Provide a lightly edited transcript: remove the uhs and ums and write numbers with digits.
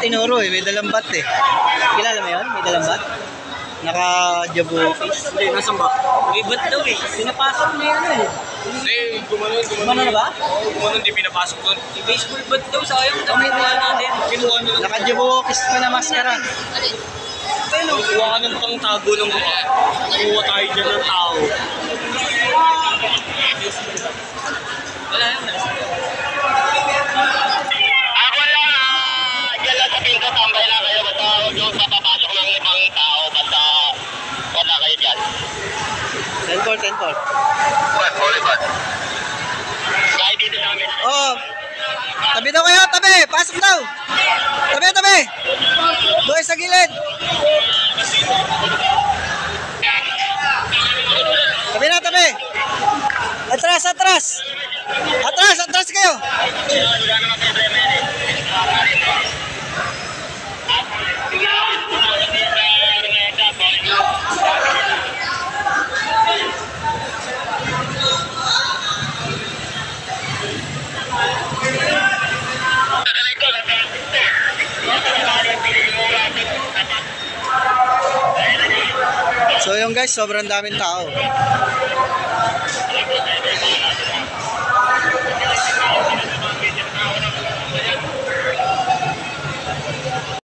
tinuro eh, may dalang bat eh. Kilala mo yun? May dalang bat? Naka-jabo face. Hindi, nasan ba? May bat daw eh. Pinapasok na yan eh. Hindi, gumanon. Gumano na ba? Gumanon, di pinapasok doon. Yung baseball bat daw, sayang. Dami na natin. Kinuha nyo lang. Naka-jabo face pa na maskara. Kuha ka ng pangtago ng mukha. Kuha tayo dyan ng tao. Wala yun. Ako lang, dyan lang sa pinto, tambay lang kayo. Basta huwag yung papapasok ng ibang tao. Basta wala kayo dyan. 10 call, 10 call. Volleyball. Kahit dito sa amin. Oh, tabi daw kayo, tabi. Pasok daw. Tabi, tabi. Doon sa gilid. Tabi na, tabi. Atras, atras. Atras, atras kayo. So yung guys, sobrang daming tao.